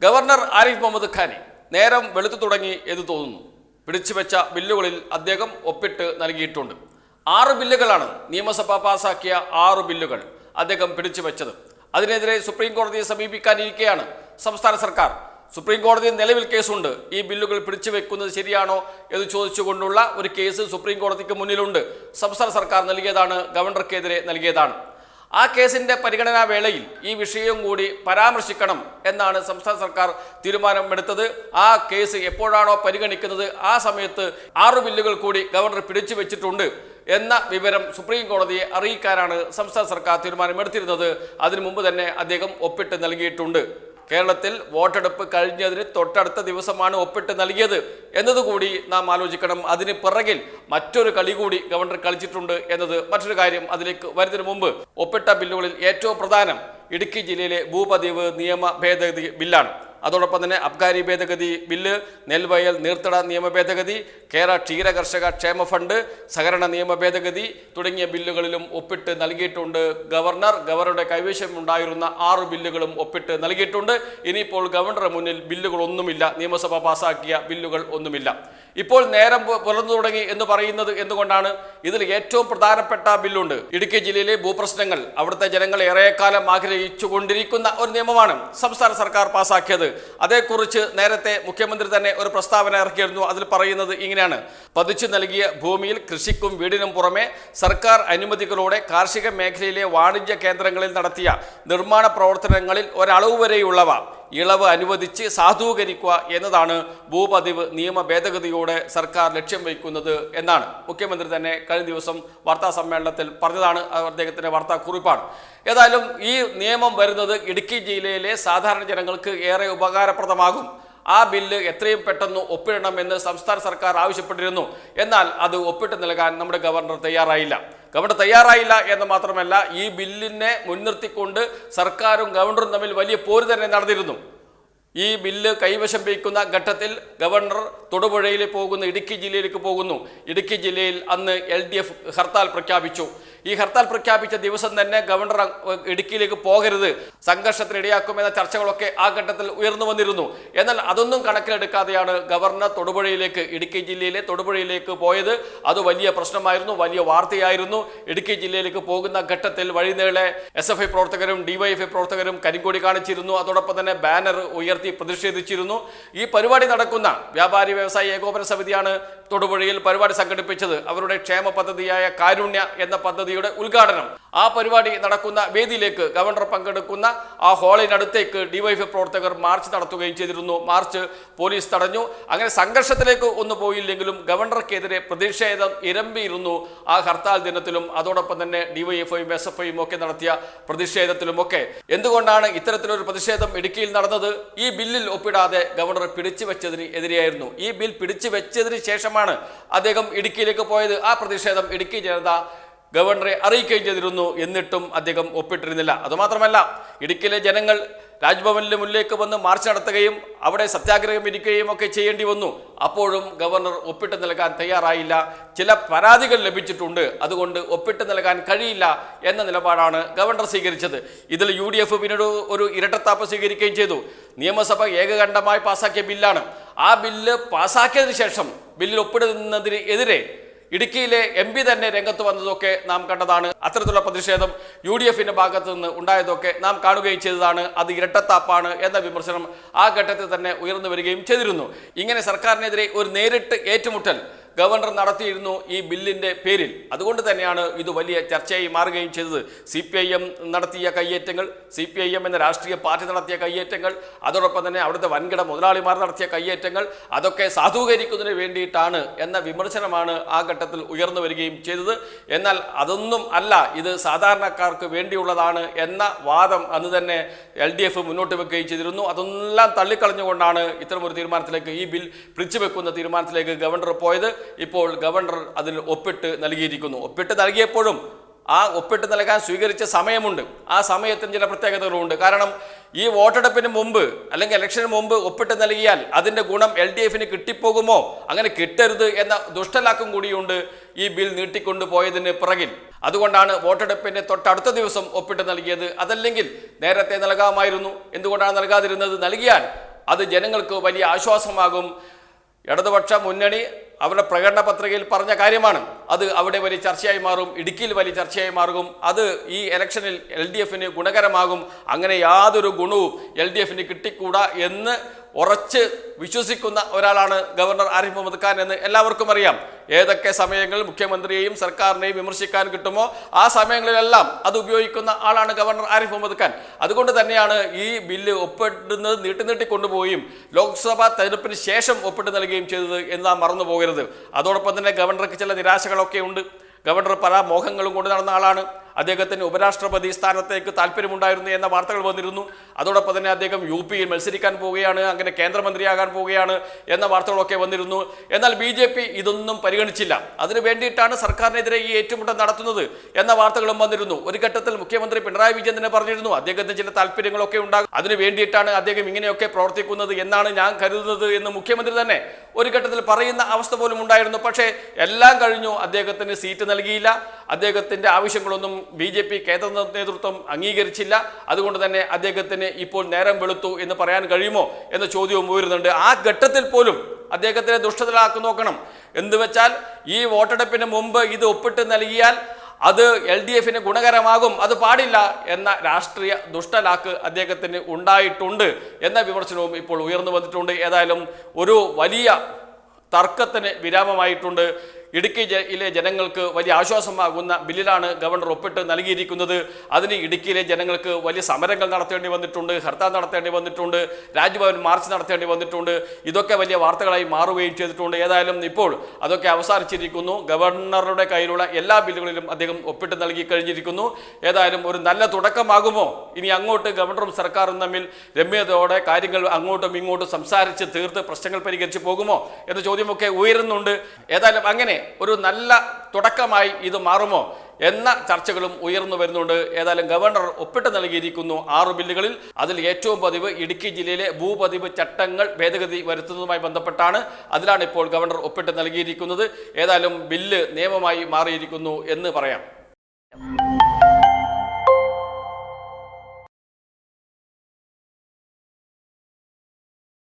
Governor Arif Muhammad Khan നേരം വെളുത്തു തുടങ്ങി എന്ന് തോന്നുന്നു. പിടിച്ചുവെച്ച ബില്ലുകളിൽ അദ്ദേഹം ഒപ്പിട്ട് നൽകിയിട്ടുണ്ട്. 6 ബില്ലുകളാണ് നിയമസഭ പാസാക്കിയ 6 ബില്ലുകൾ അദ്ദേഹം പിടിച്ചുവെച്ചത്. അതിനെതിരെ സുപ്രീം കോടതിയെ സമീപിക്കാനിരിക്കെയാണ് സംസ്ഥാന സർക്കാർ. സുപ്രീം കോടതിയിൽ നിലവിൽ കേസുണ്ട്. ഈ ബില്ലുകൾ പിടിച്ചുവെക്കുന്നത് ശരിയാണോ എന്ന് ചോദിച്ചുകൊണ്ടുള്ള ഒരു കേസ് സുപ്രീം കോടതിക്ക് മുന്നിലുണ്ട്. സംസ്ഥാന സർക്കാർ നൽകിയതാണ്, ഗവർണർക്കെതിരെ നൽകിയതാണ്. ആ കേസിന്റെ പരിഗണനാ വേളയിൽ ഈ വിഷയം കൂടി പരാമർശിക്കണം എന്നാണ് സംസ്ഥാന സർക്കാർ തീരുമാനമെടുത്തത്. ആ കേസ് എപ്പോഴാണോ പരിഗണിക്കുന്നത് ആ സമയത്ത് 6 ബില്ലുകൾ കൂടി ഗവർണർ പിടിച്ചു വെച്ചിട്ടുണ്ട് എന്ന വിവരം സുപ്രീം കോടതിയെ അറിയിക്കാനാണ് സംസ്ഥാന സർക്കാർ തീരുമാനമെടുത്തിരുന്നത്. അതിനു മുമ്പ് തന്നെ അദ്ദേഹം ഒപ്പിട്ട് നൽകിയിട്ടുണ്ട്. കേരളത്തിൽ വോട്ടെടുപ്പ് കഴിഞ്ഞതിന് തൊട്ടടുത്ത ദിവസമാണ് ഒപ്പിട്ട് നൽകിയത് എന്നതുകൂടി നാം ആലോചിക്കണം. അതിന് പിറകിൽ മറ്റൊരു കളി കൂടി ഗവർണർ കളിച്ചിട്ടുണ്ട് എന്നത് മറ്റൊരു കാര്യം. അതിലേക്ക് വരുന്നതിന് മുമ്പ് ഒപ്പിട്ട ബില്ലുകളിൽ ഏറ്റവും പ്രധാനം ഇടുക്കി ജില്ലയിലെ ഭൂപതിവ് നിയമ ഭേദഗതി ബില്ലാണ്. അതോടൊപ്പം തന്നെ അബ്കാരി ഭേദഗതി ബില്ല്, നെൽവയൽ നീർത്തട നിയമ ഭേദഗതി, കേരള ക്ഷീര കർഷക ക്ഷേമ ഫണ്ട്, സഹകരണ നിയമ ഭേദഗതി തുടങ്ങിയ ബില്ലുകളിലും ഒപ്പിട്ട് നൽകിയിട്ടുണ്ട് ഗവർണർ. ഗവർണറുടെ കൈവശം ഉണ്ടായിരുന്ന 6 ബില്ലുകളും ഒപ്പിട്ട് നൽകിയിട്ടുണ്ട്. ഇനിയിപ്പോൾ ഗവർണറുടെ മുന്നിൽ ബില്ലുകളൊന്നുമില്ല, നിയമസഭ പാസാക്കിയ ബില്ലുകൾ ഒന്നുമില്ല. ഇപ്പോൾ നേരം പുലർന്നു തുടങ്ങി എന്ന് പറയുന്നത് എന്തുകൊണ്ടാണ്? ഇതിൽ ഏറ്റവും പ്രധാനപ്പെട്ട ബില്ലുണ്ട്. ഇടുക്കി ജില്ലയിലെ ഭൂപ്രശ്നങ്ങൾ, അവിടുത്തെ ജനങ്ങൾ ഏറെക്കാലം ആഗ്രഹിച്ചുകൊണ്ടിരിക്കുന്ന ഒരു നിയമമാണ് സംസ്ഥാന സർക്കാർ പാസാക്കിയത്. അതേക്കുറിച്ച് നേരത്തെ മുഖ്യമന്ത്രി തന്നെ ഒരു പ്രസ്താവന ഇറക്കിയിരുന്നു. അതിൽ പറയുന്നത് ഇങ്ങനെയാണ്: പതിച്ചു നൽകിയ ഭൂമിയിൽ കൃഷിക്കും വീടിനും പുറമെ സർക്കാർ അനുമതികളോടെ കാർഷിക മേഖലയിലെ വാണിജ്യ കേന്ദ്രങ്ങളിൽ നടത്തിയ നിർമ്മാണ പ്രവർത്തനങ്ങളിൽ ഒരളവ് വരെയുള്ളവ ഇളവ് അനുവദിച്ച് സാധൂകരിക്കുക എന്നതാണ് ഭൂപതിവ് നിയമ ഭേദഗതിയോടെ സർക്കാർ ലക്ഷ്യം വയ്ക്കുന്നത് എന്നാണ് മുഖ്യമന്ത്രി തന്നെ കഴിഞ്ഞ ദിവസം വാർത്താ സമ്മേളനത്തിൽ പറഞ്ഞതാണ്. അദ്ദേഹത്തിൻ്റെ വാർത്താ കുറിപ്പാണ്. ഏതായാലും ഈ നിയമം വരുന്നത് ഇടുക്കി ജില്ലയിലെ സാധാരണ ജനങ്ങൾക്ക് ഏറെ ഉപകാരപ്രദമാകും. ആ ബില്ല് എത്രയും പെട്ടെന്ന് ഒപ്പിടണമെന്ന് സംസ്ഥാന സർക്കാർ ആവശ്യപ്പെട്ടിരുന്നു. എന്നാൽ അത് ഒപ്പിട്ട് നൽകാൻ നമ്മുടെ ഗവർണർ തയ്യാറായില്ല. ഗവർണർ തയ്യാറായില്ല എന്ന് മാത്രമല്ല, ഈ ബില്ലിനെ മുൻനിർത്തിക്കൊണ്ട് സർക്കാരും ഗവർണറും തമ്മിൽ വലിയ പോര് തന്നെ നടന്നിരുന്നു. ഈ ബില്ല് കൈവശം വയ്ക്കുന്ന ഘട്ടത്തിൽ ഗവർണർ തൊടുപുഴയിൽ പോകുന്നു, ഇടുക്കി ജില്ലയിലേക്ക് പോകുന്നു. ഇടുക്കി ജില്ലയിൽ അന്ന് LDF ഹർത്താൽ പ്രഖ്യാപിച്ചു. ഈ ഹർത്താൽ പ്രഖ്യാപിച്ച ദിവസം തന്നെ ഗവർണർ ഇടുക്കിയിലേക്ക് പോകരുത്, സംഘർഷത്തിനിടയാക്കുമെന്ന ചർച്ചകളൊക്കെ ആ ഘട്ടത്തിൽ ഉയർന്നു വന്നിരുന്നു. എന്നാൽ അതൊന്നും കണക്കിലെടുക്കാതെയാണ് ഗവർണർ തൊടുപുഴയിലേക്ക്, ഇടുക്കി ജില്ലയിലെ തൊടുപുഴയിലേക്ക് പോയത്. അത് വലിയ പ്രശ്നമായിരുന്നു, വലിയ വാർത്തയായിരുന്നു. ഇടുക്കി ജില്ലയിലേക്ക് പോകുന്ന ഘട്ടത്തിൽ വഴിനീളെ SFI പ്രവർത്തകരും DYFI പ്രവർത്തകരും കരിങ്കൊടി കാണിച്ചിരുന്നു. അതോടൊപ്പം തന്നെ ബാനർ ഉയർത്തി പ്രതിഷേധിച്ചിരുന്നു. ഈ പരിപാടി നടക്കുന്ന വ്യാപാരി വ്യവസായി ഏകോപന സമിതിയാണ് തൊടുപുഴയിൽ പരിപാടി സംഘടിപ്പിച്ചത്. അവരുടെ ക്ഷേമ പദ്ധതിയായ കാരുണ്യ എന്ന പദ്ധതിയുടെ ഉദ്ഘാടനം ആ പരിപാടി നടക്കുന്ന വേദിയിലേക്ക്, ഗവർണർ പങ്കെടുക്കുന്ന ആ ഹാളിനടുത്തേക്ക് DYFI പ്രവർത്തകർ മാർച്ച് നടത്തുകയും ചെയ്തിരുന്നു. മാർച്ച് പോലീസ് തടഞ്ഞു. അങ്ങനെ സംഘർഷത്തിലേക്ക് ഒന്നും പോയില്ലെങ്കിലും ഗവർണർക്കെതിരെ പ്രതിഷേധം ഇരമ്പിയിരുന്നു ആ ഹർത്താൽ ദിനത്തിലും. അതോടൊപ്പം തന്നെ DYFIയും SFIയും ഒക്കെ നടത്തിയ പ്രതിഷേധത്തിലുമൊക്കെ. എന്തുകൊണ്ടാണ് ഇത്തരത്തിലൊരു പ്രതിഷേധം ഇടുക്കിയിൽ നടന്നത്? ഈ ബില്ലിൽ ഒപ്പിടാതെ ഗവർണർ പിടിച്ചു വെച്ചതിന് എതിരെയായിരുന്നു. ഈ ബിൽ പിടിച്ചു വെച്ചതിന് ശേഷമാണ് അദ്ദേഹം ഇടുക്കിയിലേക്ക് പോയത്. ആ പ്രതിഷേധം ഇടുക്കി ജനത ഗവർണറെ അറിയിക്കുകയും ചെയ്തിരുന്നു. എന്നിട്ടും അദ്ദേഹം ഒപ്പിട്ടിരുന്നില്ല. അതുമാത്രമല്ല, ഇടുക്കിയിലെ ജനങ്ങൾ രാജ്ഭവനിലെ മുന്നിലേക്ക് വന്ന് മാർച്ച് നടത്തുകയും അവിടെ സത്യാഗ്രഹം ഇരിക്കുകയും ഒക്കെ ചെയ്യേണ്ടി വന്നു. അപ്പോഴും ഗവർണർ ഒപ്പിട്ട് നൽകാൻ തയ്യാറായില്ല. ചില പരാതികൾ ലഭിച്ചിട്ടുണ്ട്, അതുകൊണ്ട് ഒപ്പിട്ട് നൽകാൻ കഴിയില്ല എന്ന നിലപാടാണ് ഗവർണർ സ്വീകരിച്ചത്. ഇതിൽ UDF പിന്നീട് ഒരു ഇരട്ടത്താപ്പ് സ്വീകരിക്കുകയും ചെയ്തു. നിയമസഭ ഏകകണ്ഠമായി പാസാക്കിയ ബില്ലാണ്. ആ ബില്ല് പാസാക്കിയതിനു ശേഷം ബില്ലിൽ ഒപ്പിടുന്നതിന് എതിരെ ഇടുക്കിയിലെ MP തന്നെ രംഗത്ത് വന്നതൊക്കെ നാം കണ്ടതാണ്. അത്തരത്തിലുള്ള പ്രതിഷേധം UDFിന്റെ ഭാഗത്തു നിന്ന് ഉണ്ടായതൊക്കെ നാം കാണുകയും ചെയ്തതാണ്. അത് ഇരട്ടത്താപ്പാണ് എന്ന വിമർശനം ആ ഘട്ടത്തിൽ തന്നെ ഉയർന്നു വരികയും ചെയ്തിരുന്നു. ഇങ്ങനെ സർക്കാരിനെതിരെ ഒരു നേരിട്ട് ഏറ്റുമുട്ടൽ ഗവർണർ നടത്തിയിരുന്നു ഈ ബില്ലിൻ്റെ പേരിൽ. അതുകൊണ്ട് തന്നെയാണ് ഇത് വലിയ ചർച്ചയായി മാറുകയും ചെയ്തത്. CPIM നടത്തിയ കയ്യേറ്റങ്ങൾ, CPIM എന്ന രാഷ്ട്രീയ പാർട്ടി നടത്തിയ കയ്യേറ്റങ്ങൾ, അതോടൊപ്പം തന്നെ അവിടുത്തെ വൻകിട മുതലാളിമാർ നടത്തിയ കയ്യേറ്റങ്ങൾ, അതൊക്കെ സാധൂകരിക്കുന്നതിന് വേണ്ടിയിട്ടാണ് എന്ന വിമർശനമാണ് ആ ഘട്ടത്തിൽ ഉയർന്നു വരികയും ചെയ്തത്. എന്നാൽ അതൊന്നും അല്ല, ഇത് സാധാരണക്കാർക്ക് വേണ്ടിയുള്ളതാണ് എന്ന വാദം അന്ന് തന്നെ LDF മുന്നോട്ട് വെക്കുകയും ചെയ്തിരുന്നു. അതെല്ലാം തള്ളിക്കളഞ്ഞുകൊണ്ടാണ് ഇത്തരമൊരു തീരുമാനത്തിലേക്ക്, ഈ ബിൽ പിടിച്ചുവെക്കുന്ന തീരുമാനത്തിലേക്ക് ഗവർണർ പോയത്. ഇപ്പോൾ ഗവർണർ അതിന് ഒപ്പിട്ട് നൽകിയിരിക്കുന്നു. ഒപ്പിട്ട് നൽകിയപ്പോഴും ആ ഒപ്പിട്ട് നൽകാൻ സ്വീകരിച്ച സമയമുണ്ട്. ആ സമയത്തിന് ചില പ്രത്യേകതകളുണ്ട്. കാരണം ഈ വോട്ടെടുപ്പിന് മുമ്പ് അല്ലെങ്കിൽ ഇലക്ഷന് മുമ്പ് ഒപ്പിട്ട് നൽകിയാൽ അതിൻ്റെ ഗുണം LDFന് കിട്ടിപ്പോകുമോ? അങ്ങനെ കിട്ടരുത് എന്ന ദുഷ്ടലാക്കും കൂടിയുണ്ട് ഈ ബിൽ നീട്ടിക്കൊണ്ടുപോയതിന് പിറകിൽ. അതുകൊണ്ടാണ് വോട്ടെടുപ്പിൻ്റെ തൊട്ടടുത്ത ദിവസം ഒപ്പിട്ട് നൽകിയത്. അതല്ലെങ്കിൽ നേരത്തെ നൽകാമായിരുന്നു. എന്തുകൊണ്ടാണ് നൽകാതിരുന്നത്? നൽകിയാൽ അത് ജനങ്ങൾക്ക് വലിയ ആശ്വാസമാകും. ഇടതുപക്ഷ മുന്നണി അവരുടെ പ്രകടന പത്രികയിൽ പറഞ്ഞ കാര്യമാണ്. അത് അവിടെ വലിയ ചർച്ചയായി മാറും, ഇടുക്കിയിൽ വലിയ ചർച്ചയായി മാറും. അത് ഈ ഇലക്ഷനിൽ LDFന് ഗുണകരമാകും. അങ്ങനെ യാതൊരു ഗുണവും LDFന് കിട്ടിക്കൂടാ എന്ന് ഉറച്ച് വിശ്വസിക്കുന്ന ഒരാളാണ് ഗവർണർ ആരിഫ് മുഹമ്മദ് ഖാൻ എന്ന് എല്ലാവർക്കും അറിയാം. ഏതൊക്കെ സമയങ്ങളിൽ മുഖ്യമന്ത്രിയെയും സർക്കാരിനെയും വിമർശിക്കാൻ കിട്ടുമോ ആ സമയങ്ങളിലെല്ലാം അത് ഉപയോഗിക്കുന്ന ആളാണ് ഗവർണർ ആരിഫ് മുഹമ്മദ് ഖാൻ. അതുകൊണ്ട് തന്നെയാണ് ഈ ബില്ല് ഒപ്പിടുന്നത് നീട്ടിക്കൊണ്ടുപോവുകയും ലോക്സഭാ തെരഞ്ഞെടുപ്പിന് ശേഷം ഒപ്പിട്ട് നൽകുകയും ചെയ്തത് എന്ന് നാം മറന്നു പോകരുത്. അതോടൊപ്പം തന്നെ ഗവർണർക്ക് ചില നിരാശകളൊക്കെ ഉണ്ട്. ഗവർണർ പല മോഹങ്ങളും കൊണ്ട് നടന്ന ആളാണ്. അദ്ദേഹത്തിന് ഉപരാഷ്ട്രപതി സ്ഥാനത്തേക്ക് താല്പര്യമുണ്ടായിരുന്നു എന്ന വാർത്തകൾ വന്നിരുന്നു. അതോടൊപ്പം തന്നെ അദ്ദേഹം UP യിൽ മത്സരിക്കാൻ പോവുകയാണ്, അങ്ങനെ കേന്ദ്രമന്ത്രിയാകാൻ പോവുകയാണ് എന്ന വാർത്തകളൊക്കെ വന്നിരുന്നു. എന്നാൽ BJP ഇതൊന്നും പരിഗണിച്ചില്ല. അതിനു വേണ്ടിയിട്ടാണ് സർക്കാരിനെതിരെ ഈ ഏറ്റുമുട്ടൽ നടത്തുന്നത് എന്ന വാർത്തകളും വന്നിരുന്നു. ഒരു ഘട്ടത്തിൽ മുഖ്യമന്ത്രി പിണറായി വിജയൻ തന്നെ പറഞ്ഞിരുന്നു അദ്ദേഹത്തിന് ചില താല്പര്യങ്ങളൊക്കെ ഉണ്ടാകും, അതിനു വേണ്ടിയിട്ടാണ് അദ്ദേഹം ഇങ്ങനെയൊക്കെ പ്രവർത്തിക്കുന്നത് എന്നാണ് ഞാൻ കരുതുന്നത് എന്ന് മുഖ്യമന്ത്രി തന്നെ ഒരു ഘട്ടത്തിൽ പറയുന്ന അവസ്ഥ പോലും ഉണ്ടായിരുന്നു. പക്ഷേ എല്ലാം കഴിഞ്ഞു, അദ്ദേഹത്തിന് സീറ്റ് നൽകിയില്ല. അദ്ദേഹത്തിന്റെ ആവശ്യങ്ങളൊന്നും BJP കേന്ദ്ര നേതൃത്വം അംഗീകരിച്ചില്ല. അതുകൊണ്ട് തന്നെ അദ്ദേഹത്തിന് ഇപ്പോൾ നേരം വെളുത്തു എന്ന് പറയാൻ കഴിയുമോ എന്ന ചോദ്യവും ഉയരുന്നുണ്ട്. ആ ഘട്ടത്തിൽ പോലും അദ്ദേഹത്തിനെ ദുഷ്ടതലാക്കി നോക്കണം. എന്തുവെച്ചാൽ ഈ വോട്ടെടുപ്പിന് മുമ്പ് ഇത് ഒപ്പിട്ട് നൽകിയാൽ അത് LDFന് ഗുണകരമാകും, അത് പാടില്ല എന്ന രാഷ്ട്രീയ ദുഷ്ടലാക്ക് അദ്ദേഹത്തിന് ഉണ്ടായിട്ടുണ്ട് എന്ന വിമർശനവും ഇപ്പോൾ ഉയർന്നു വന്നിട്ടുണ്ട്. ഏതായാലും ഒരു വലിയ തർക്കത്തിന് വിരാമമായിട്ടുണ്ട്. ഇടുക്കി ജില്ലയിലെ ജനങ്ങൾക്ക് വലിയ ആശ്വാസമാകുന്ന ബില്ലിലാണ് ഗവർണർ ഒപ്പിട്ട് നൽകിയിരിക്കുന്നത്. അതിന് ഇടുക്കിയിലെ ജനങ്ങൾക്ക് വലിയ സമരങ്ങൾ നടത്തേണ്ടി വന്നിട്ടുണ്ട്, ഹർത്താൽ നടത്തേണ്ടി വന്നിട്ടുണ്ട്, രാജ്ഭവൻ മാർച്ച് നടത്തേണ്ടി വന്നിട്ടുണ്ട്. ഇതൊക്കെ വലിയ വാർത്തകളായി മാറുകയും ചെയ്തിട്ടുണ്ട്. ഏതായാലും ഇപ്പോൾ അതൊക്കെ അവസാനിച്ചിരിക്കുന്നു. ഗവർണറുടെ കയ്യിലുള്ള എല്ലാ ബില്ലുകളിലും അദ്ദേഹം ഒപ്പിട്ട് നൽകി കഴിഞ്ഞിരിക്കുന്നു. ഏതായാലും ഒരു നല്ല തുടക്കമാകുമോ? ഇനി അങ്ങോട്ട് ഗവർണറും സർക്കാരും തമ്മിൽ രമ്യതയോടെ കാര്യങ്ങൾ അങ്ങോട്ടും ഇങ്ങോട്ടും സംസാരിച്ച് തീർത്ത് പ്രശ്നങ്ങൾ പരിഹരിച്ച് പോകുമോ എന്ന ചോദ്യമൊക്കെ ഉയരുന്നുണ്ട്. ഏതായാലും അങ്ങനെ ഒരു നല്ല തുടക്കമായി ഇത് മാറുമോ എന്ന ചർച്ചകളും ഉയർന്നു വരുന്നുണ്ട്. ഏതായാലും ഗവർണർ ഒപ്പിട്ട് നൽകിയിരിക്കുന്നു 6 ബില്ലുകളിൽ. അതിൽ ഏറ്റവും പതിവ് ഇടുക്കി ജില്ലയിലെ ഭൂപതിവ് ചട്ടങ്ങൾ ഭേദഗതി വരുത്തുന്നതുമായി ബന്ധപ്പെട്ടാണ്. അതിലാണ് ഇപ്പോൾ ഗവർണർ ഒപ്പിട്ട് നൽകിയിരിക്കുന്നത്. ഏതായാലും ബില്ല് നിയമമായി മാറിയിരിക്കുന്നു എന്ന് പറയാം.